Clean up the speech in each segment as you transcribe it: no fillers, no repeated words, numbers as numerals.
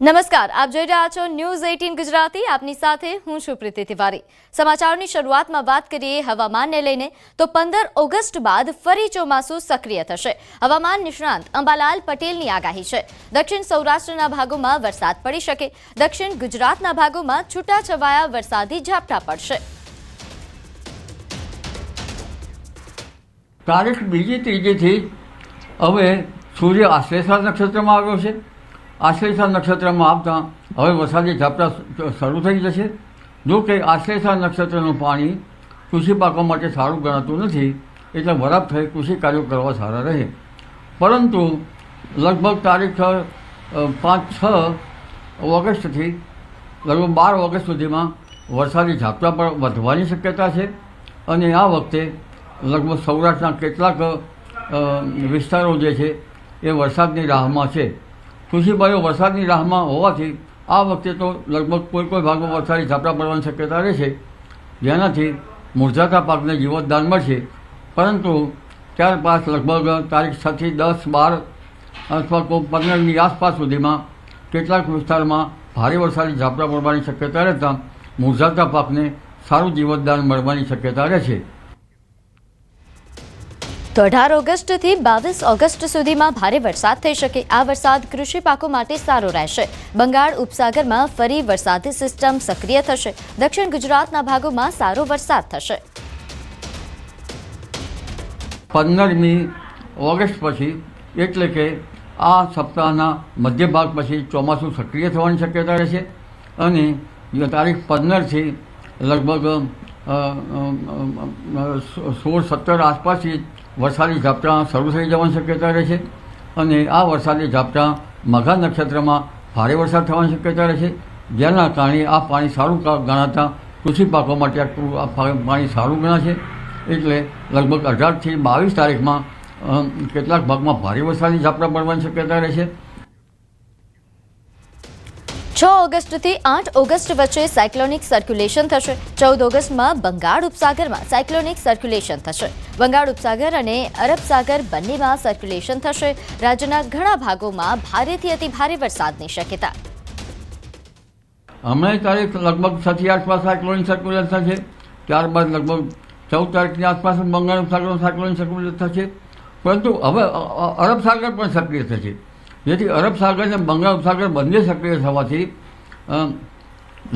નમસ્કાર, આપ જોઈ રહ્યા છો ન્યૂઝ 18 ગુજરાતી। આપની સાથે હું છું પ્રીતિ તિવારી। સમાચારોની શરૂઆતમાં વાત કરીએ હવામાનને લઈને તો 15 ઓગસ્ટ બાદ ફરી ચોમાસું સક્રિય થશે। હવામાન નિષ્ણાંત અંબાલાલ પટેલની આગાહી છે। દક્ષિણ સૌરાષ્ટ્રના ભાગોમાં વરસાદ પડી શકે, દક્ષિણ ગુજરાતના ભાગોમાં છૂટાછવાયા વરસાદી ઝાપટા પડશે। તારીખ 2જી 3જીથી હવે સૂર્ય આશ્લેષા નક્ષત્રમાં આવ્યો છે। આશ્લેષા નક્ષત્રમાં આવતા હવે વરસાદી ઝાપટા શરૂ થઈ જશે। જો કે આશ્લેષા નક્ષત્રનું પાણી કૃષિ પાકો માટે સારું ગણાતું નથી, એટલે વરાપ થઈ કૃષિ કાર્યો કરવા સારા રહે। પરંતુ લગભગ તારીખ 5-6 ઓગસ્ટથી લગભગ 12 ઓગસ્ટ સુધીમાં વરસાદી ઝાપટા પણ વધવાની શક્યતા છે અને આ વખતે લગભગ સૌરાષ્ટ્રના કેટલાક વિસ્તારો જે છે એ વરસાદની રાહમાં છે। કૃષિભાઈઓ વરસાદની રાહમાં હોવાથી આ વખતે તો લગભગ કોઈ ભાગમાં વરસાદી ઝાપટા પડવાની શક્યતા રહેશે, જેનાથી મુરઝાતા પાકને જીવતદાન મળશે। પરંતુ ત્યારબાદ લગભગ તારીખ 6થી 10, 12 અથવા 15ની આસપાસ સુધીમાં કેટલાક વિસ્તારમાં ભારે વરસાદી ઝાપટા પડવાની શક્યતા રહેતા મુરઝાતા પાકને સારું જીવતદાન મળવાની શક્યતા રહેશે। તો 18 ઓગસ્ટથી 22 ઓગસ્ટ સુધીમાં ભારે વરસાદ થઈ શકે। આ વરસાદ કૃષિ પાકો માટે સારો રહેશે। બંગાળ ઉપસાગરમાં ફરી વરસાદી સિસ્ટમ સક્રિય થશે। દક્ષિણ ગુજરાતના ભાગોમાં સારો વરસાદ થશે। 15મી ઓગસ્ટ પછી એટલે કે આ સપ્તાહના મધ્ય ભાગ પછી ચોમાસું સક્રિય થવાની શક્યતા રહેશે અને તારીખ 15થી લગભગ 16-17 આસપાસથી વરસાદી ઝાપટા શરૂ થઈ જવાની શક્યતા રહેશે અને આ વરસાદી ઝાપટા મઘા નક્ષત્રમાં ભારે વરસાદ થવાની શક્યતા રહેશે, જેના કારણે આ પાણી સારું ગણાતા કૃષિ પાકો માટે આ પાણી સારું ગણાશે। એટલે લગભગ 18થી 22 તારીખમાં કેટલાક ભાગમાં ભારે વરસાદી ઝાપટા પડવાની શક્યતા રહેશે। 6 ઓગસ્ટથી 8 ઓગસ્ટ વચ્ચે સાયક્લોનિક સર્ક્યુલેશન થશે। 14 ઓગસ્ટમાં બંગાળ ઉપસાગરમાં સાયક્લોનિક સર્ક્યુલેશન થશે। બંગાળ ઉપસાગર અને અરબ સાગર બંનેમાં સર્ક્યુલેશન થશે। રાજ્યના ઘણા ભાગોમાં ભારેથી અતિ ભારે વરસાદની શક્યતા। હમણાં તારીખ લગભગ 6થી 8 આસપાસ સાયક્લોનિક સર્ક્યુલેશન થશે। ત્યારબાદ લગભગ 14 તારીખની આસપાસ બંગાળ ઉપસાગરનું સાયક્લોનિક સર્ક્યુલેશન થશે। પરંતુ હવે અરબ સાગર પણ સક્રિય થશે, જેથી અરબ સાગર અને બંગાળ ઉપસાગર બંને સક્રિય થવાથી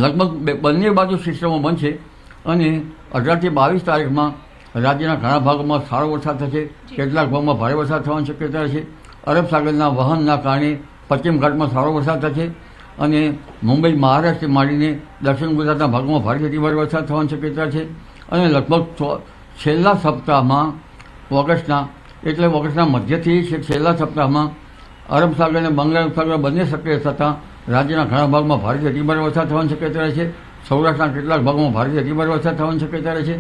લગભગ બંને બાજુ સિસ્ટમો બનશે અને 18થી 22 તારીખમાં રાજ્યના ઘણા ભાગોમાં સારો વરસાદ થશે। કેટલાક ભાગમાં ભારે વરસાદ થવાની શક્યતા રહેશે। અરબ સાગરના વહનના કારણે પશ્ચિમ ઘાટમાં સારો વરસાદ થશે અને મુંબઈ મહારાષ્ટ્ર માંડીને દક્ષિણ ગુજરાતના ભાગોમાં ભારેથી ભારે વરસાદ થવાની શક્યતા છે અને લગભગ છેલ્લા સપ્તાહમાં ઓગસ્ટના મધ્યથી છેલ્લા સપ્તાહમાં અરબ સાગર અને બંગાળ ઉપસાગર બંને સક્રિય થતાં રાજ્યના ઘણા ભાગમાં ભારેથી અતિભારે વરસાદ થવાની શક્યતા રહેશે। સૌરાષ્ટ્રના કેટલાક ભાગમાં ભારેથી અતિભારે વરસાદ થવાની શક્યતા રહેશે,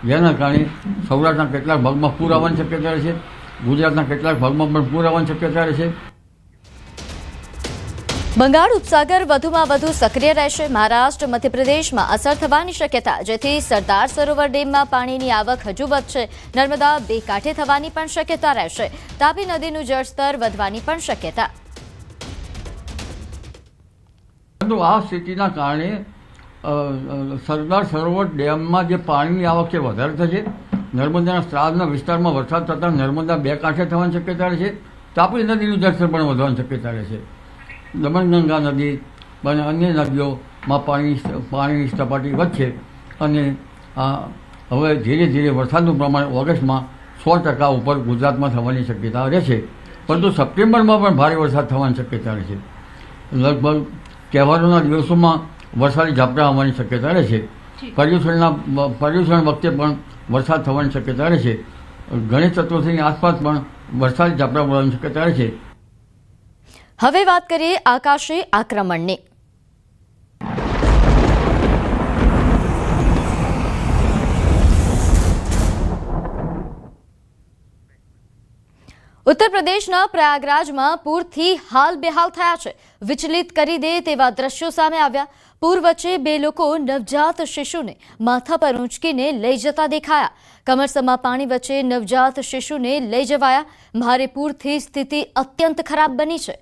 જેના કારણે સૌરાષ્ટ્રના કેટલાક ભાગમાં પૂર આવવાની શક્યતા રહેશે। ગુજરાતના કેટલાક ભાગમાં પણ પૂર આવવાની શક્યતા રહેશે। બંગાળ ઉપસાગર વધુમાં વધુ સક્રિય રહેશે। મહારાષ્ટ્ર, મધ્યપ્રદેશમાં અસર થવાની શક્યતા, જેથી સરદાર સરોવર ડેમમાં પાણીની આવક હજુ વધશે। નર્મદા બે કાંઠે થવાની પણ શક્યતા રહેશે। તાપી નદીનું જળસ્તર વધવાની પણ શક્યતા। પરંતુ આ સ્થિતિના કારણે સરદાર સરોવર ડેમમાં જે પાણીની આવક છે વધારે થશે। નર્મદાના સ્ત્રાવના વિસ્તારમાં વરસાદ થતાં નર્મદા બે કાંઠે થવાની શક્યતા રહેશે। તાપી નદીનું જળસ્તર પણ વધવાની શક્યતા રહેશે। દમણગંગા નદી અને અન્ય નદીઓમાં પાણીની સપાટી વધશે અને હવે ધીરે ધીરે વરસાદનું પ્રમાણ ઓગસ્ટમાં 100% ઉપર ગુજરાતમાં થવાની શક્યતા રહેશે। પરંતુ સપ્ટેમ્બરમાં પણ ભારે વરસાદ થવાની શક્યતા રહેશે। લગભગ તહેવારોના દિવસોમાં વરસાદી ઝાપટા આવવાની શક્યતા રહેશે। પર્યુષણ વખતે પણ વરસાદ થવાની શક્યતા રહેશે। ગણેશ ચતુર્થીની આસપાસ પણ વરસાદી ઝાપટા પડવાની શક્યતા રહેશે। હવે વાત કરીએ આકાશી આક્રમણની। ઉત્તર પ્રદેશના પ્રયાગરાજમાં પૂરથી હાલ બેહાલ થયા છે। વિચલિત કરી દે તેવા દ્રશ્યો સામે આવ્યા। પૂર વચ્ચે બે લોકો નવજાત શિશુને માથા પર ઊંચકીને લઈ જતા દેખાયા। કમરસમાં પાણી વચ્ચે નવજાત શિશુને લઈ જવાયા। ભારે પૂરથી સ્થિતિ અત્યંત ખરાબ બની છે।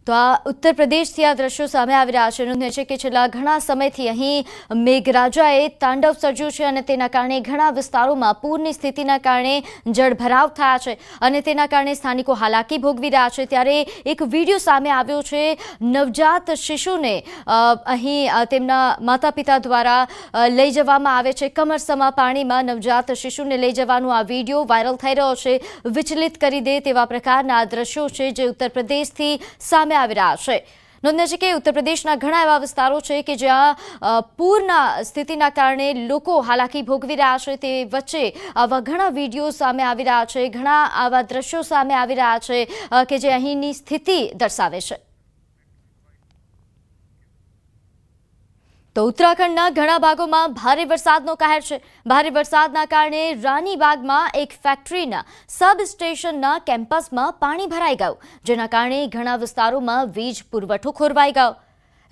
તો આ ઉત્તર પ્રદેશથી આ દ્રશ્યો સામે આવી રહ્યા છે. નોંધનીય છે કે છેલ્લા ઘણા સમયથી અહીં મેઘરાજાએ તાંડવ સર્જ્યું છે અને તેના કારણે ઘણા વિસ્તારોમાં પૂરની સ્થિતિના કારણે જળભરાવ થયા છે અને તેના કારણે સ્થાનિકો હાલાકી ભોગવી રહ્યા છે. ત્યારે એક વિડીયો સામે આવ્યો છે. નવજાત શિશુને અહીં તેમના માતા પિતા દ્વારા લઈ જવામાં આવે છે. કમરસમા પાણીમાં નવજાત શિશુને લઈ જવાનો આ વિડીયો વાયરલ થઈ રહ્યો છે. વિચલિત કરી દે તેવા પ્રકારના આ દ્રશ્યો છે જે ઉત્તર પ્રદેશથી સામે આવી રહ્યા છે. નોંધનીય છે કે ઉત્તર પ્રદેશના ઘણા એવા વિસ્તારો છે કે જ્યાં પૂરના સ્થિતિના કારણે લોકો હાલાકી ભોગવી રહ્યા છે. તે વચ્ચે આવા ઘણા વિડીયો સામે આવી રહ્યા છે, ઘણા આવા દ્રશ્યો સામે આવી રહ્યા છે કે જે અહીંની સ્થિતિ દર્શાવે છે. તો ઉત્તરાખંડના ઘણા ભાગોમાં ભારે વરસાદનો કહેર છે. ભારે વરસાદના કારણે રાનીબાગમાં એક ફેક્ટરીના સબ સ્ટેશનના કેમ્પસમાં પાણી ભરાઈ ગયું, જેના કારણે ઘણા વિસ્તારોમાં વીજ પુરવઠો ખોરવાઈ ગયો.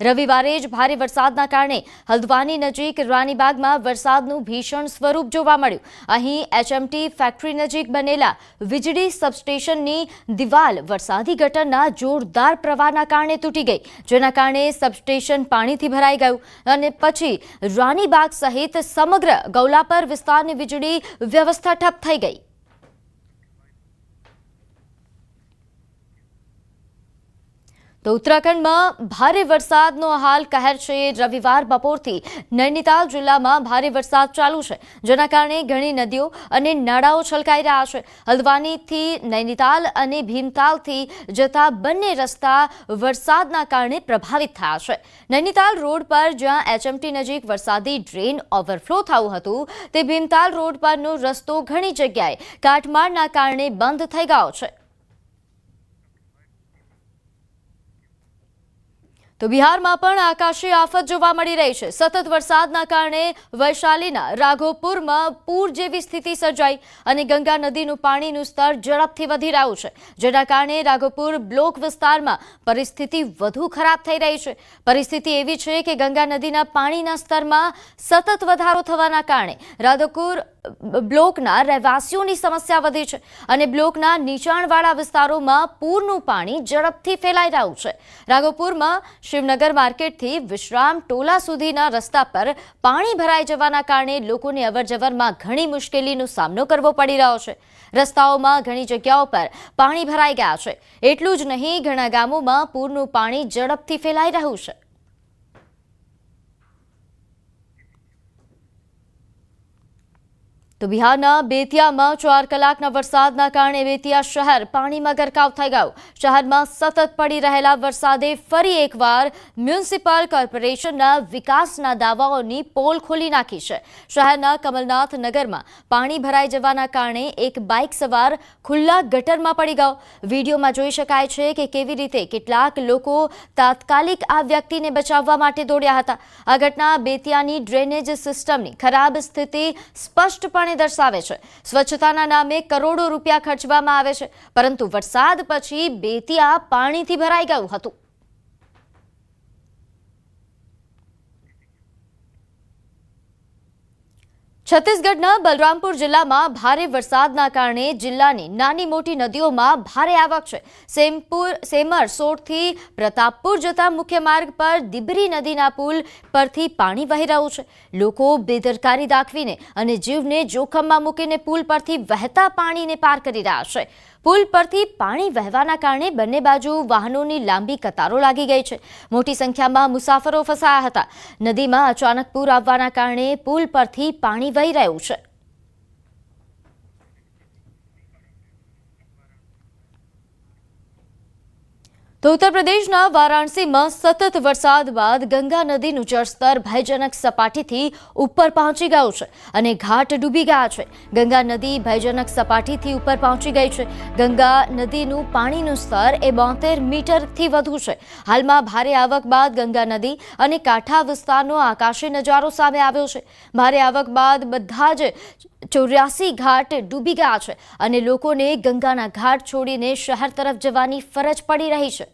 રવિવારે જ ભારે વરસાદના કારણે હલ્દવાની નજીક રાનીબાગમાં વરસાદનું ભીષણ સ્વરૂપ જોવા મળ્યું. અહીં HMT ફેક્ટરી નજીક બનેલા વીજળી સબસ્ટેશનની દિવાલ વરસાદી ગટરના જોરદાર પ્રવાહના કારણે તૂટી ગઈ, જેના કારણે સબસ્ટેશન પાણીથી ભરાઈ ગયું અને પછી રાનીબાગ સહિત સમગ્ર ગૌલાપર વિસ્તારની વીજળી વ્યવસ્થા ઠપ થઈ ગઈ. તો ઉત્તરાખંડમાં ભારે વરસાદનો હાલ કહેર છે. રવિવાર બપોરથી નૈનીતાલ જિલ્લામાં ભારે વરસાદ ચાલુ છે, જેના કારણે ઘણી નદીઓ અને નાળાઓ છલકાઈ રહ્યા છે. હલ્દવાનીથી નૈનીતાલ અને ભીમતાલથી જતા બંને રસ્તા વરસાદના કારણે પ્રભાવિત થયા છે. નૈનીતાલ રોડ પર જ્યાં HMT નજીક વરસાદી ડ્રેન ઓવરફ્લો થયું હતું, તે ભીમતાલ રોડ પરનો રસ્તો ઘણી જગ્યાએ કાટમાળના કારણે બંધ થઈ ગયો છે. તો બિહારમાં પણ આકાશી આફત જોવા મળી રહી છે. સતત વરસાદના કારણે વૈશાલીના રાઘોપુરમાં પૂર જેવી સ્થિતિ સર્જાઈ અને ગંગા નદીનું પાણીનું સ્તર ઝડપથી વધી રહ્યું છે, જેના કારણે રાઘોપુર બ્લોક વિસ્તારમાં પરિસ્થિતિ વધુ ખરાબ થઈ રહી છે. પરિસ્થિતિ એવી છે કે ગંગા નદીના પાણીના સ્તરમાં સતત વધારો થવાના કારણે રાઘોપુર બ્લોકના રહેવાસીઓની સમસ્યા વધી છે અને બ્લોકના નીચાણવાળા વિસ્તારોમાં પૂરનું પાણી ઝડપથી ફેલાઈ રહ્યું છે. રાઘોપુરમાં શિવનગર માર્કેટથી વિશ્રામ ટોલા સુધીના રસ્તા પર પાણી ભરાઈ જવાના કારણે લોકોને અવરજવરમાં ઘણી મુશ્કેલીનો સામનો કરવો પડી રહ્યો છે. રસ્તાઓમાં ઘણી જગ્યાઓ પર પાણી ભરાઈ ગયા છે. એટલું જ નહીં, ઘણા ગામોમાં પૂરનું પાણી ઝડપથી ફેલાઈ રહ્યું છે. તો બિહારના બેતિયામાં 4 કલાકના વરસાદના કારણે બેતિયા શહેર પાણીમાં ગરકાવ થઈ ગયું. શહેરમાં સતત પડી રહેલા વરસાદે ફરી એકવાર મ્યુનિસિપલ કોર્પોરેશનના વિકાસના દાવાઓની પોલ ખોલી નાખી છે. શહેરના કમલનાથ નગરમાં પાણી ભરાઈ જવાના કારણે એક બાઇક સવાર ખુલ્લા ગટરમાં પડી ગયો. વિડીયોમાં જોઈ શકાય છે કે કેવી રીતે કેટલાક લોકો તાત્કાલિક આ વ્યક્તિને બચાવવા માટે દોડ્યા હતા. આ ઘટના બેતિયાની ડ્રેનેજ સિસ્ટમની ખરાબ સ્થિતિ સ્પષ્ટપણે દર્શાવે છે. સ્વચ્છતાના નામે કરોડો રૂપિયા ખર્ચવામાં આવે છે, પરંતુ વરસાદ પછી બેતિયા પાણીથી ભરાઈ ગયું હતું. છત્તીસગઢના બલરામપુર જિલ્લામાં ભારે વરસાદના કારણે જિલ્લાની નાની મોટી નદીઓમાં ભારે આવક છે. સેમર સોરથી પ્રતાપપુર જતા મુખ્ય માર્ગ પર દિબરી નદીના પુલ પરથી પાણી વહી રહ્યું છે. લોકો બેદરકારી દાખવીને અને જીવને જોખમમાં મૂકીને પુલ પરથી વહેતા પાણીને પાર કરી રહ્યા છે. પુલ પરથી પાણી વહેવાના કારણે બંને બાજુ વાહનોની લાંબી કતારો લાગી ગઈ છે. મોટી સંખ્યામાં મુસાફરો ફસાયા હતા. નદીમાં અચાનક પૂર આવવાના કારણે પુલ પરથી પાણી વહી રહ્યું છે. તો ઉત્તર પ્રદેશના વારાણસીમાં સતત વરસાદ બાદ ગંગા નદીનું જળસ્તર ભયજનક સપાટીથી ઉપર પહોંચી ગયું છે અને ઘાટ ડૂબી ગયા છે. ગંગા નદી ભયજનક સપાટીથી ઉપર પહોંચી ગઈ છે. ગંગા નદીનું પાણીનું સ્તર 72 મીટરથી વધુ છે. હાલમાં ભારે આવક બાદ ગંગા નદી અને કાંઠા વિસ્તારનો આકાશી નજારો સામે આવ્યો છે. ભારે આવક બાદ બધા જ 84 ઘાટ ડૂબી ગયા છે અને લોકોને ગંગાના ઘાટ છોડીને શહેર તરફ જવાની ફરજ પડી રહી છે.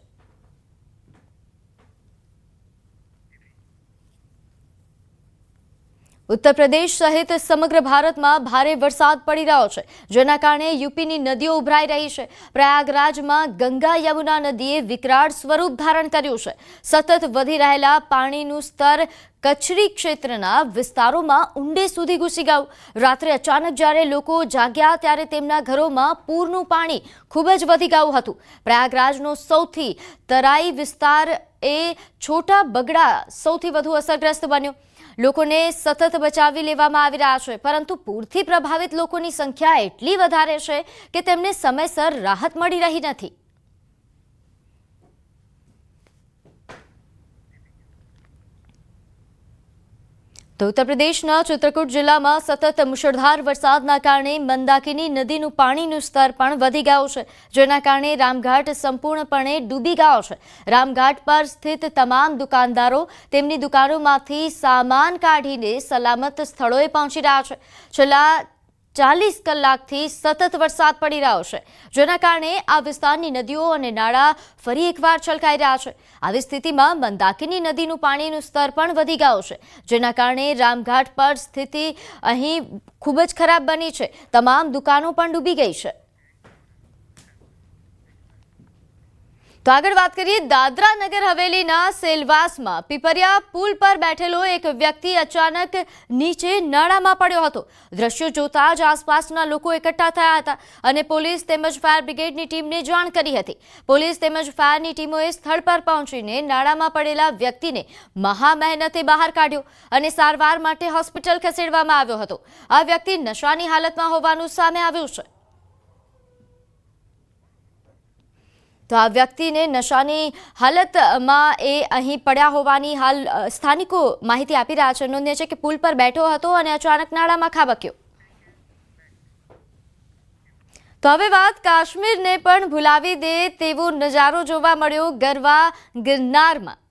ઉત્તર પ્રદેશ સહિત સમગ્ર ભારતમાં ભારે વરસાદ પડી રહ્યો છે, જેના કારણે યુપીની નદીઓ ઉભરાઈ રહી છે. પ્રયાગરાજમાં ગંગા યમુના નદીએ વિકરાળ સ્વરૂપ ધારણ કર્યું છે. સતત વધી રહેલા પાણીનું સ્તર કચ્છરી ક્ષેત્રના વિસ્તારોમાં ઊંડે સુધી ઘૂસી ગયું. રાત્રે અચાનક જ્યારે લોકો જાગ્યા ત્યારે તેમના ઘરોમાં પૂરનું પાણી ખૂબ જ વધી ગયું હતું. પ્રયાગરાજનો સૌથી તરાઈ વિસ્તાર એ છોટા બગડા સૌથી વધુ અસરગ્રસ્ત બન્યો. લોકોને સતત બચાવી લેવામાં આવી રહ્યા છે, પરંતુ પૂરથી પ્રભાવિત લોકોની સંખ્યા એટલી વધારે છે કે તેમને સમયસર રાહત મળી રહી નથી. તો ઉત્તર પ્રદેશના ચિત્રકૂટ જિલ્લામાં સતત મુશળધાર વરસાદના કારણે મંદાકિની નદીનું પાણીનું સ્તર પણ વધી ગયું છે, જેના કારણે રામઘાટ સંપૂર્ણપણે ડૂબી ગયો છે. રામઘાટ પર સ્થિત તમામ દુકાનદારો તેમની દુકાનોમાંથી સામાન કાઢીને સલામત સ્થળોએ પહોંચી રહ્યા છે. છેલ્લા 40 કલાકથી સતત વરસાદ પડી રહ્યો છે, જેના કારણે આ વિસ્તારની નદીઓ અને નાળા ફરી એકવાર છલકાઈ રહ્યા છે. આવી સ્થિતિમાં મંદાકિની નદીનું પાણીનું સ્તર પણ વધી ગયું છે, જેના કારણે રામઘાટ પર સ્થિતિ અહીં ખૂબ જ ખરાબ બની છે. તમામ દુકાનો પણ ડૂબી ગઈ છે. તો આગળ વાત કરીએ, દાદરા નગર હવેલીના સેલવાસમાં પીપરિયા પુલ પર બેઠેલો એક વ્યક્તિ અચાનક નીચે નાળામાં પડ્યો હતો. દ્રશ્યો જોતા જ આસપાસના લોકો એકઠા થયા હતા અને પોલીસ તેમજ ફાયર બ્રિગેડની ટીમને જાણ કરી હતી. પોલીસ તેમજ ફાયરની ટીમોએ સ્થળ પર પહોંચીને નાળામાં પડેલા વ્યક્તિને મહા મહેનતે બહાર કાઢ્યો અને સારવાર માટે હોસ્પિટલ ખસેડવામાં આવ્યો હતો. આ વ્યક્તિ નશાની હાલતમાં હોવાનું સામે આવ્યું છે. તો આ વ્યક્તિને નશાની હાલતમાં એ અહીં પડ્યા હોવાની હાલ સ્થાનિકો માહિતી આપી રહ્યા છે. નોંધનીય છે કે પુલ પર બેઠો હતો અને અચાનક નાળામાં ખાબક્યો. તો હવે વાત કાશ્મીરને પણ ભૂલાવી દે તેવો નજારો જોવા મળ્યો ગરવા ગિરનારમાં.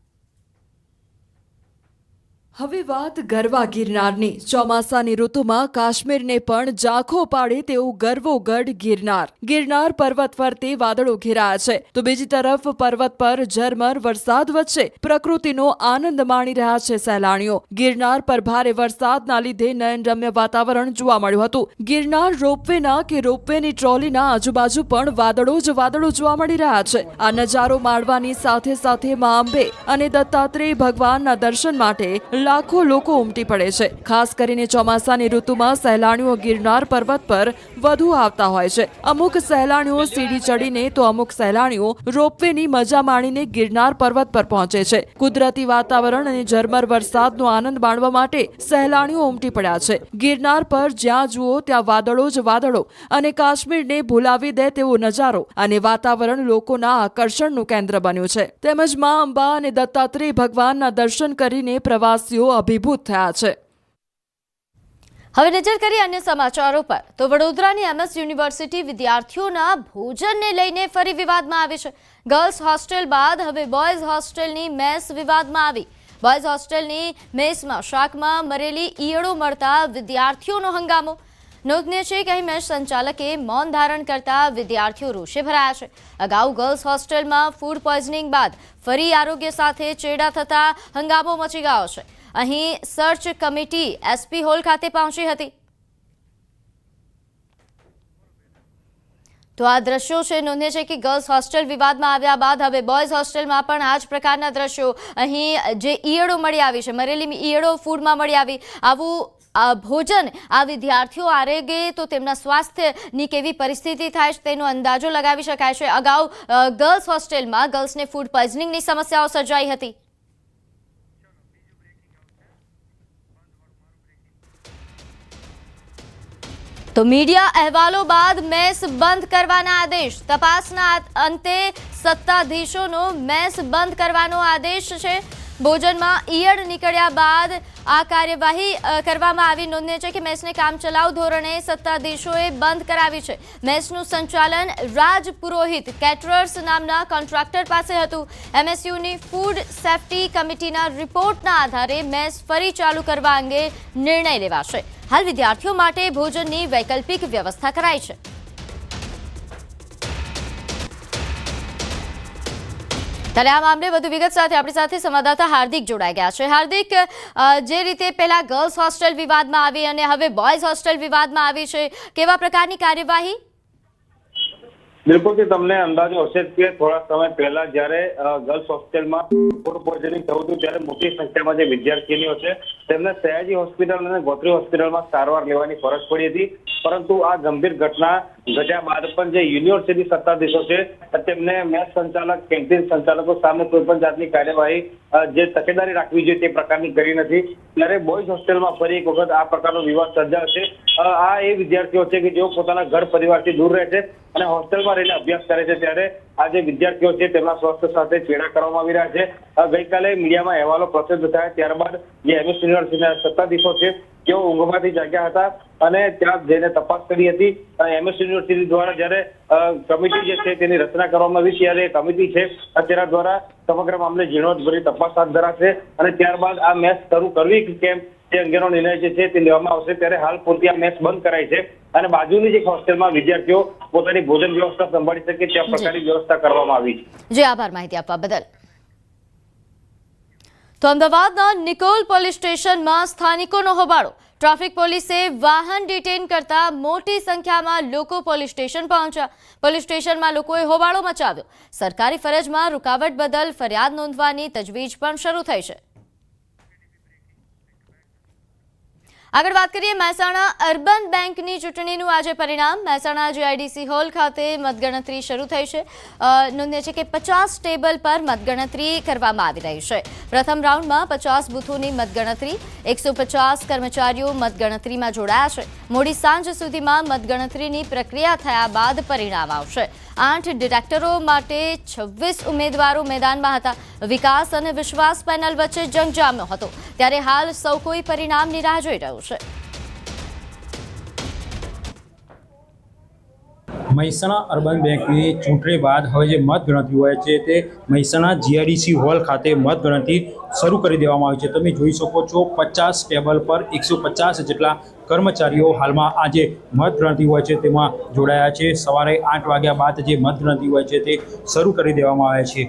હવે વાત ગરવા ગિરનારની. ચોમાસાની ઋતુમાં કાશ્મીરને પણ ઝાંખો પાડે તેવું ગરવોગઢ ગિરનાર. ગિરનાર પર્વત ફરતે વાદળો ઘેરાયા છે, તો બીજી તરફ પર્વત પર ઝરમર વરસાદ વચ્ચે પ્રકૃતિનો આનંદ માણી રહ્યા છે સહેલાણીઓ. ગિરનાર પર ભારે વરસાદના લીધે નયનરમ્ય વાતાવરણ જોવા મળ્યું હતું. ગિરનાર રોપવેના કે રોપવેની ટ્રોલીના આજુબાજુ પણ વાદળો જ વાદળો જોવા મળી રહ્યા છે. આ નજારો માણવાની સાથે સાથે મા અંબે અને દત્તાત્રેય ભગવાનના દર્શન માટે લાખો લોકો ઉમટી પડે છે. ખાસ કરીને ચોમાસાની ઋતુમાં સહેલાણીઓ ગિરનાર પર્વત પર વધુ આવતા હોય છે. અમુક સહેલાણીઓ સીડી ચડીને તો અમુક સહેલાણીઓ રોપવેની મજા માણીને ગિરનાર પર્વત પર પહોંચે છે. કુદરતી વાતાવરણ અને ઝરમર વરસાદનો આનંદ માણવા માટે સહેલાણીઓ ઉમટી પડ્યા છે. ગિરનાર પર જ્યાં જુઓ ત્યાં વાદળો જ વાદળો અને કાશ્મીરને ભૂલાવી દે તેવો નજારો અને વાતાવરણ લોકોના આકર્ષણનું કેન્દ્ર બન્યું છે. તેમજ મા અંબા અને દત્તાત્રેય ભગવાનના દર્શન કરીને પ્રવાસીઓ અભિભૂત થયા છે. હવે નજર કરીએ અન્ય સમાચારો પર. તો વડોદરાની MS યુનિવર્સિટી વિદ્યાર્થીઓના ભોજનને લઈને ફરી વિવાદમાં આવી છે. ગર્લ્સ હોસ્ટેલ બાદ હવે બોયઝ હોસ્ટેલની મેસ વિવાદમાં આવી. બોયઝ હોસ્ટેલની મેસમાં શાકમાં મરેલી ઈયળો મળતા વિદ્યાર્થીઓનો હંગામો. નોંધનીય છે કે અહીં મેસ સંચાલકે મૌન ધારણ કરતા વિદ્યાર્થીઓ રોષે ભરાયા છે. અગાઉ ગર્લ્સ હોસ્ટેલમાં ફૂડ પોઈઝનિંગ બાદ ફરી આરોગ્ય સાથે ચેડા થતા હંગામો મચી ગયો છે. અહીં સર્ચ કમિટી SP હોલ ખાતે પહોંચી હતી. તો આ દ્રશ્યો છે. નોંધનીય છે કે ગર્લ્સ હોસ્ટેલ વિવાદમાં આવ્યા બાદ હવે બોયઝ હોસ્ટેલમાં પણ આ જ પ્રકારના દ્રશ્યો. અહીં જે ઈયળો મળી આવી છે, મરેલી ઈયળો ફૂડમાં મળી આવી, આવું ભોજન આ વિદ્યાર્થીઓ આરોગે તો તેમના સ્વાસ્થ્યની કેવી પરિસ્થિતિ થાય છે તેનો અંદાજો લગાવી શકાય છે. અગાઉ ગર્લ્સ હોસ્ટેલમાં ગર્લ્સને ફૂડ પોઈઝનિંગની સમસ્યાઓ સર્જાઈ હતી. તો મીડિયા અહેવાલો બાદ મેસ બંધ કરવાના આદેશ. તપાસના અંતે સત્તાધીશોનો મેસ બંધ કરવાનો આદેશ છે. ભોજનમાં ઈયળ નીકળ્યા બાદ આ કાર્યવાહી કરવામાં આવી. નોંધનીય છે કે મેસને કામચલાઉ ધોરણે સત્તાધીશોએ બંધ કરાવી છે. મેસનું સંચાલન રાજ પુરોહિત કેટરર્સ નામના કોન્ટ્રાક્ટર પાસે હતું. MSUની ફૂડ સેફ્ટી કમિટીના રિપોર્ટના આધારે મેસ ફરી ચાલુ કરવા અંગે નિર્ણય લેવાશે. હાલ વિદ્યાર્થીઓ માટે ભોજનની વૈકલ્પિક વ્યવસ્થા કરાઈ છે. ત્યારે આ મામલે વધુ વિગત સાથે આપણી સાથે સંવાદદાતા હાર્દિક જોડાઈ ગયા છે. હાર્દિક, જે રીતે પહેલા ગર્લ્સ હોસ્ટેલ વિવાદમાં આવી અને હવે બોયઝ હોસ્ટેલ વિવાદમાં આવી છે, કેવા પ્રકારની કાર્યવાહી? બિલકુલ થી તમને અંદાજો હશે કે થોડા સમય પહેલા જ્યારે ગર્લ્સ હોસ્ટેલમાં ફૂડ પોઈઝનિંગ થયું હતું ત્યારે મોટી સંખ્યામાં જે વિદ્યાર્થીનીઓ છે તેમને સયાજી હોસ્પિટલ અને ગોત્રી હોસ્પિટલમાં સારવાર લેવાની ફરજ પડી હતી, પરંતુ આ ગંભીર ઘટના ઘટ્યા બાદ પણ જે યુનિવર્સિટી સત્તાધીશો છે તેમને મેસ સંચાલક, કેન્ટીન સંચાલકો સામે કોઈ પણ જાતની કાર્યવાહી જે તકેદારી રાખવી જોઈએ તે પ્રકારની કરી નથી. ત્યારે બોયઝ હોસ્ટેલમાં ફરી એક વખત આ પ્રકારનો વિવાદ સર્જાશે. આ એ વિદ્યાર્થીઓ છે કે જેઓ પોતાના ઘર પરિવારથી દૂર રહે છે અને હોસ્ટેલમાં રહીને અભ્યાસ કરે છે, ત્યારે આ જે વિદ્યાર્થીઓ છે તેમના સ્વાસ્થ્ય સાથે ચેડા કરવામાં આવી રહ્યા છે. ગઈકાલે મીડિયામાં અહેવાલો પ્રસિદ્ધ થયા ત્યારબાદ જે એમએસ યુનિવર્સિટીના સત્તાધીશો છે તેઓ ઊંઘમાંથી જાગ્યા હતા અને ત્યાં જઈને તપાસ કરી હતી. એમએસ યુનિવર્સિટી દ્વારા જ્યારે કમિટી જે છે તેની રચના કરવામાં આવી ત્યારે કમિટી છે તેના દ્વારા સમગ્ર મામલે ઝીણવટભરી તપાસ હાથ ધરાશે અને ત્યારબાદ આ મેચ શરૂ કરવી કે કેમ તે અંગેનો નિર્ણય જે છે તે લેવામાં આવશે. ત્યારે હાલ પૂરતી આ મેચ બંધ કરાઈ છે અને બાજુની જે હોસ્ટેલમાં વિદ્યાર્થીઓ પોતાની ભોજન વ્યવસ્થા સંભાળી શકે તે પ્રકારની વ્યવસ્થા કરવામાં આવી છે. જી, આભાર માહિતી આપવા બદલ. તો અમદાવાદના નિકોલ પોલીસ સ્ટેશનમાં સ્થાનિકોનો હોબાળો. ટ્રાફિક પોલીસે વાહન ડિટેન કરતા મોટી સંખ્યામાં લોકો પોલીસ સ્ટેશન પહોંચ્યા. પોલીસ સ્ટેશનમાં લોકોએ હોબાળો મચાવ્યો. સરકારી ફરજમાં રૂકાવટ બદલ ફરિયાદ નોંધવાની તજવીજ પણ શરૂ થઈ છે. આગળ વાત કરીએ મહેસાણા અર્બન બેંકની ચૂંટણીનું આજે પરિણામ. મહેસાણા જીઆઈડીસી હોલ ખાતે મતગણતરી શરૂ થઈ છે. નોંધનીય છે કે 50 ટેબલ પર મતગણતરી કરવામાં આવી રહી છે. પ્રથમ રાઉન્ડમાં 50 બૂથોની મતગણતરી, 150 કર્મચારીઓ મતગણતરીમાં જોડાયા છે. મોડી સાંજ સુધીમાં મતગણતરીની પ્રક્રિયા થયા બાદ પરિણામ આવશે. 8 ડિરેક્ટરો માટે 26 ઉમેદવારો મેદાનમાં હતા. વિકાસ અને વિશ્વાસ પેનલ વચ્ચે જંગ જામ્યો હતો. ત્યારે હાલ સૌ કોઈ પરિણામની રાહ જોઈ રહ્યું છે. મહેસાણા અર્બન બેંકની ચૂંટણી બાદ હવે જે મતગણતરી હોય છે તે મહેસાણા જીઆઈડીસી હોલ ખાતે મતગણતરી શરૂ કરી દેવામાં આવી છે. તમે જોઈ શકો છો 50 ટેબલ પર 150 જેટલા કર્મચારીઓ હાલમાં આ જે મતગણતરી હોય છે તેમાં જોડાયા છે. સવારે 8 વાગ્યા બાદ જે મતગણતરી હોય છે તે શરૂ કરી દેવામાં આવે છે.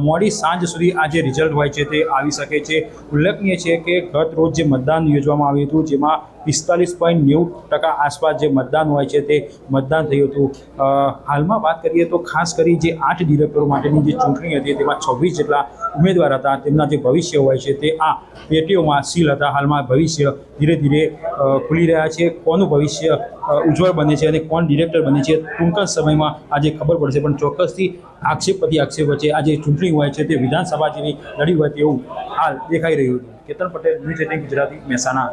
મોડી સાંજ સુધી આ જે રિઝલ્ટ હોય છે તે આવી શકે છે. ઉલ્લેખનીય છે કે ગત રોજ જે મતદાન યોજવામાં આવ્યું હતું જેમાં 45.90% આસપાસ જે મતદાન હોય છે તે મતદાન થયું હતું. હાલમાં વાત કરીએ તો ખાસ કરી જે 8 ડિરેક્ટરો માટેની જે ચૂંટણી હતી તેમાં 26 જેટલા ઉમેદવાર હતા. તેમના જે ભવિષ્ય હોય છે તે આ પેટીઓમાં સીલ હતા. હાલમાં ભવિષ્ય ધીરે ધીરે ખુલી રહ્યા છે. કોનું ભવિષ્ય ઉજ્જવળ બને છે અને કોણ ડિરેક્ટર બને છે ટૂંક જ સમયમાં આજે ખબર પડશે. પણ ચોક્કસથી આક્ષેપ પ્રતિ આક્ષેપ વચ્ચે આ જે ચૂંટણી હોય છે તે વિધાનસભા જેવી લડી હોય તેવું હાલ દેખાઈ રહ્યું હતું. કેતન પટેલ, ન્યૂઝ 18 ગુજરાતી, મહેસાણા.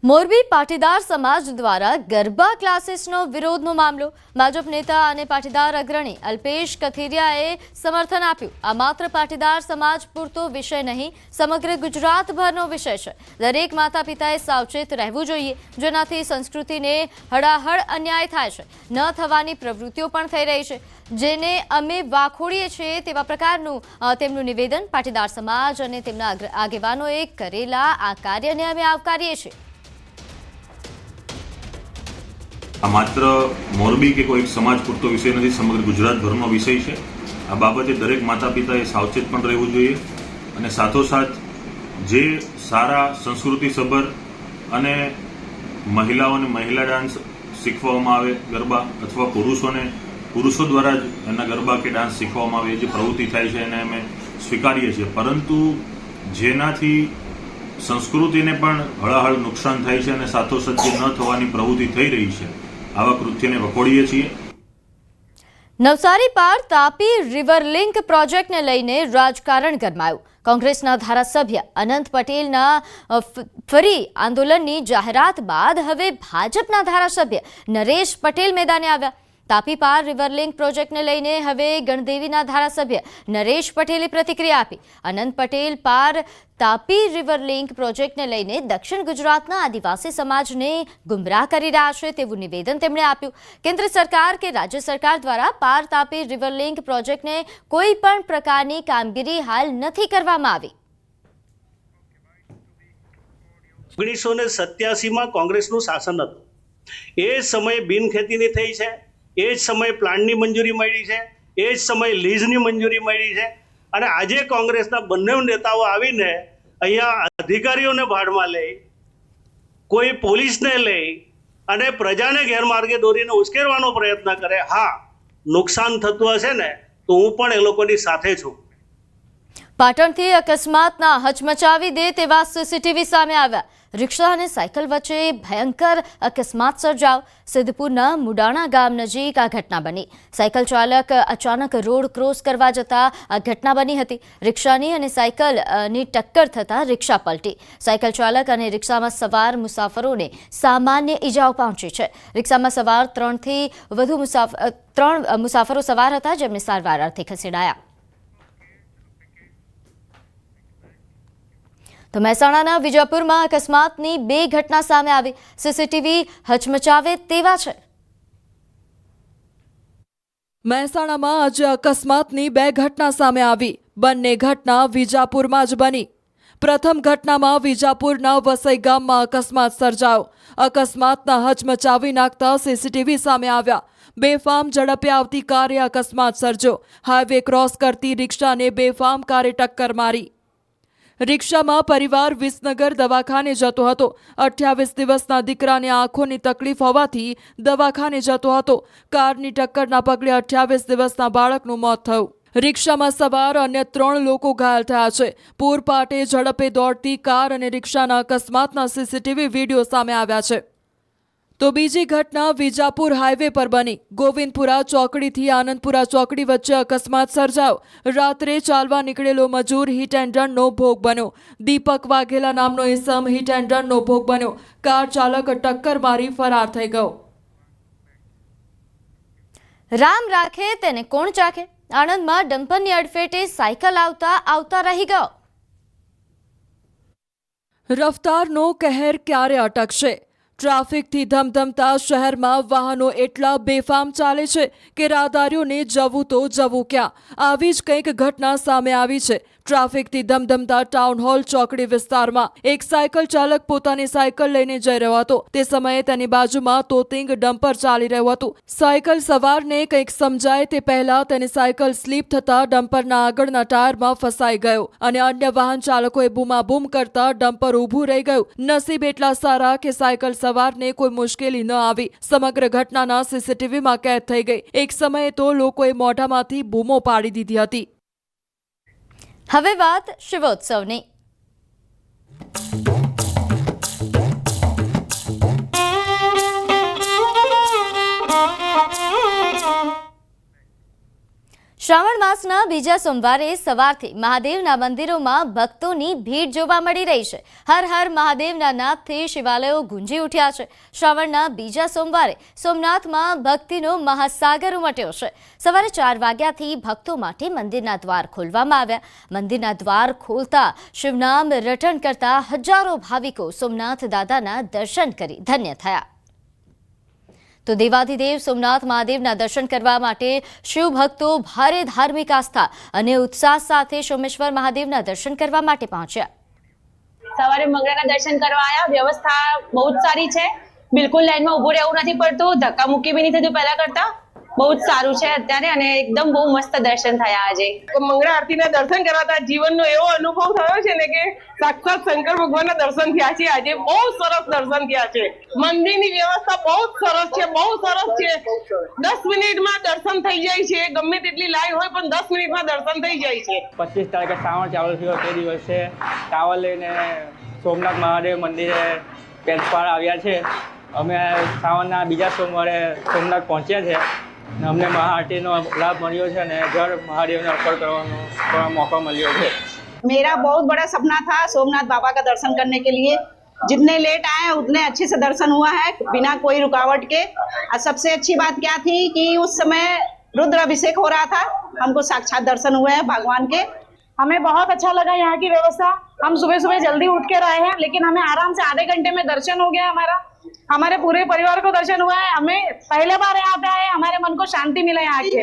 મોરબી પાટીદાર સમાજ દ્વારા ગરબા ક્લાસીસનો વિરોધનો મામલો. ભાજપ નેતા અને પાટીદાર અગ્રણી અલ્પેશ કથિરિયાએ સમર્થન આપ્યું. આ માત્ર પાટીદાર સમાજ પૂરતો વિષય નહીં, સમગ્ર ગુજરાતભરનો વિષય છે. દરેક માતા પિતાએ સાવચેત રહેવું જોઈએ, જેનાથી સંસ્કૃતિને હળાહળ અન્યાય થાય છે. ન થવાની પ્રવૃત્તિઓ પણ થઈ રહી છે, જેને અમે વાખોડીએ છીએ તેવા પ્રકારનું તેમનું નિવેદન. પાટીદાર સમાજ અને તેમના આગેવાનોએ કરેલા આ કાર્યને અમે આવકારીએ છીએ. આ માત્ર મોરબી કે કોઈ એક સમાજ પૂરતો વિષય નથી, સમગ્ર ગુજરાતભરનો વિષય છે. આ બાબતે દરેક માતા પિતાએ સાવચેત પણ રહેવું જોઈએ અને સાથોસાથ જે સારા સંસ્કૃતિસભર અને મહિલાઓને મહિલા ડાન્સ શીખવવામાં આવે ગરબા, અથવા પુરુષો દ્વારા જ એના ગરબા કે ડાન્સ શીખવવામાં આવે, જે પ્રવૃત્તિ થાય છે એને અમે સ્વીકારીએ છીએ. પરંતુ જેનાથી સંસ્કૃતિને પણ હળાહળ નુકસાન થાય છે અને સાથોસાથ જે ન થવાની પ્રવૃત્તિ થઈ રહી છે આવા કૃત્યને વખોડીએ છીએ. નવસારી પાર તાપી રિવર લિંક પ્રોજેક્ટને લઈને રાજકારણ ગરમાયું. કોંગ્રેસના ધારાસભ્ય અનંત પટેલના ફરી આંદોલનની જાહેરાત બાદ હવે ભાજપના ધારાસભ્ય નરેશ પટેલ મેદાને આવ્યા. તાપી પાર રિવર લિંક પ્રોજેક્ટને લઈને હવે ગણદેવીના ધારાસભ્ય નરેશ પટેલે પ્રતિક્રિયા આપી. અનંત પટેલ પાર તાપી રિવર લિંક પ્રોજેક્ટને લઈને દક્ષિણ ગુજરાતના આદિવાસી સમાજને ગુમરાહ કરી રહ્યા છે તેવું નિવેદન તેમણે આપ્યું. કેન્દ્ર સરકાર કે રાજ્ય સરકાર દ્વારા પાર તાપી રિવર લિંક પ્રોજેક્ટને કોઈ પણ પ્રકારની કામગીરી હાલ નથી કરવામાં આવી. 1987માં કોંગ્રેસનું શાસન હતું. એ સમયે બિનખેતીની થઈ છે, એ જ સમયે પ્લાન્ટની મંજૂરી મળી છે, એ જ સમયે લીઝની મંજૂરી મળી છે અને આજે કોંગ્રેસના બંને નેતાઓ આવીને અહીંયા અધિકારીઓને ભાડમાં લઈ, કોઈ પોલીસને લઈ અને પ્રજાને ગેરમાર્ગે દોરીને ઉશ્કેરવાનો પ્રયત્ન કરે. હા, નુકસાન થતું હશે ને તો હું પણ એ લોકોની સાથે છું. પાટણથી અકસ્માતના હચમચાવી દે તેવા સીસીટીવી સામે આવ્યા. રિક્ષા અને સાયકલ વચ્ચે ભયંકર અકસ્માત સર્જાયો. સિદ્ધપુરના મુડાણા ગામ નજીક આ ઘટના બની. સાયકલ ચાલક અચાનક રોડ ક્રોસ કરવા જતા આ ઘટના બની હતી. રિક્ષાની અને સાયકલની ટક્કર થતાં રિક્ષા પલટી. સાયકલ ચાલક અને રિક્ષામાં સવાર મુસાફરોને સામાન્ય ઈજાઓ પહોંચી છે. રિક્ષામાં સવાર ત્રણ મુસાફરો સવાર હતા, જેમને સારવાર અર્થે ખસેડાયા. તો મહેસાણાના વિજાપુરમાં અકસ્માતની 2 ઘટના સામે આવી. સીસીટીવી હચમચાવે તેવા છે. મહેસાણામાં આજે અકસ્માતની 2 ઘટના સામે આવી. બંને ઘટના વિજાપુરમાં જ બની. પ્રથમ ઘટનામાં વિજાપુરના વસઈ ગામમાં અકસ્માત સર્જાયો. અકસ્માતના હચમચાવી નાખતા સીસીટીવી સામે આવ્યા. બેફામ ઝડપે આવતી કારે અકસ્માત સર્જ્યો. હાઈવે ક્રોસ કરતી રિક્ષાને બેફામ કારે ટક્કર મારી. રિક્ષામાં પરિવાર વિસનગર દવાખાને જતો હતો. 28 દિવસના દીકરાને આંખોની તકલીફ હોવાથી દવાખાને જતો હતો. કારની ટક્કરના પગલે 28 દિવસના બાળકનું મોત થયું. રિક્ષામાં સવાર અન્ય 3 લોકો ઘાયલ થયા છે. પૂરપાટે ઝડપે દોડતી કાર અને રિક્ષાના અકસ્માતના સીસીટીવી વિડીયો સામે આવ્યા છે. તો બીજી ઘટના વિજાપુર હાઈવે પર બની. ગોવિંદપુરા ચોકડીથી આનંદપુરા ચોકડી વચ્ચે અકસ્માત સર્જાયો. રાત્રે ચાલવા નીકળેલો મજૂર હિટ એન્ડ રનનો ભોગ બન્યો. દીપક વાઘેલા નામનો ઇસમ હિટ એન્ડ રનનો ભોગ બન્યો. કાર ચાલક ટક્કર મારી ફરાર થઈ ગયો. રામ રાખે તેને કોણ ચાખે. આણંદમાં ડમ્પરની અડફેટે સાયકલ આવતા રહી ગયો. રફતારનો કહેર ક્યારે અટકશે? ટ્રાફિકથી ધમધમતા શહેરમાં વાહનો એટલા બેફામ ચાલે છે કે રાહદારીઓને જવું તો જવું ક્યાં. આવી જ કંઈક ઘટના સામે આવી છે. ટ્રાફિકથી ધમધમતા ટાઉન હોલ ચોકડી વિસ્તારમાં એક સાયકલ ચાલક પોતાની સાયકલ લઈને જઈ રહ્યો હતો. તે સમયે તેની બાજુમાં તોતિંગ ડમ્પર ચાલી રહ્યું હતું. સાયકલ સવારને કંઈક સમજાય તે પહેલા તેની સાયકલ સ્લીપ થતા ડમ્પરના આગળના ટાયરમાં ફસાઈ ગયો અને અન્ય વાહન ચાલકોએ બૂમાબૂમ કરતા ડમ્પર ઊભું રહી ગયું. નસીબ એટલા સારા કે સાયકલ સવારને કોઈ મુશ્કેલી ન આવી. સમગ્ર ઘટનાના સીસીટીવીમાં કેદ થઈ ગઈ. એક સમયે તો લોકોએ મોઢામાંથી બૂમો પાડી દીધી હતી. હવે વાત શિવોત્સવની. શ્રાવણ માસના બીજા સોમવારે સવારથી મહાદેવના મંદિરોમાં ભક્તોની ભીડ જોવા મળી રહી છે. હર હર મહાદેવના નાદથી શિવાલયો ગુંજી ઉઠ્યા છે. શ્રાવણના બીજા સોમવારે સોમનાથમાં ભક્તિનો મહાસાગર ઉમટ્યો છે. સવારે 4 વાગ્યાથી ભક્તો માટે મંદિરના દ્વાર ખોલવામાં આવ્યા. મંદિરના દ્વાર ખોલતા શિવનામ રટણ કરતા હજારો ભાવિકો સોમનાથ દાદાના દર્શન કરી ધન્ય થયા. તો દેવાધિદેવ સોમનાથ મહાદેવના દર્શન કરવા માટે શિવ ભક્તો ભારે ધાર્મિક આસ્થા અને ઉત્સાહ સાથે સોમેશ્વર મહાદેવના દર્શન કરવા માટે પહોંચ્યા. સવારે મંગળાના દર્શન કરવા આવ્યા. વ્યવસ્થા બહુ જ સારી છે. બિલકુલ લાઈનમાં ઊભું રહેવું નથી પડતું. ધક્કા મુક્કી બી નહીં થતું પહેલા કરતા. બહુ જ સારું છે અત્યારે અને એકદમ બહુ મસ્ત દર્શન થયા આજે. મંગળા આરતીના દર્શન કરાતા જીવનનો એવો અનુભવ થયો છે ને કે સાક્ષાત શંકર ભગવાનના દર્શન થયા છે. આજે બહુ સરસ દર્શન થયા છે. મંદિરની વ્યવસ્થા બહુ સરસ છે, બહુ સરસ છે. 10 મિનિટમાં દર્શન થઈ જાય છે. ગમે તેટલી લાઈન હોય પણ 10 મિનિટમાં દર્શન થઈ જાય છે. 25 તારીખે શ્રાવણ ચાલુ થયો તે દિવસે ટાવર લઈને સોમનાથ મહાદેવ મંદિરે પેટપાડ આવ્યા છે. અમે શ્રાવણના બીજા સોમવારે સોમનાથ પહોંચ્યા છે. અમને મહાઆરતીનો લાભ મળ્યો છે અને ઘર મહાદેવને અર્પણ કરવાનો मौका મળ્યો છે. मेरा बहुत बड़ा सपना था सोमनाथ बाबा का दर्शन करने के लिए. जितने लेट आए उतने अच्छे से दर्शन हुआ है बिना कोई रुकावट के. और सबसे अच्छी बात क्या थी कि उस समय रुद्र अभिषेक हो रहा था. हमको साक्षात दर्शन हुए हैं भगवान के. हमें बहुत अच्छा लगा यहाँ की व्यवस्था. हम सुबह सुबह जल्दी उठ के रहे हैं लेकिन हमें आराम से आधे घंटे में दर्शन हो गया. हमारे पूरे परिवार को दर्शन हुआ है. हमें पहले बार यहाँ पे आए, हमारे मन को शांति मिला यहाँ की.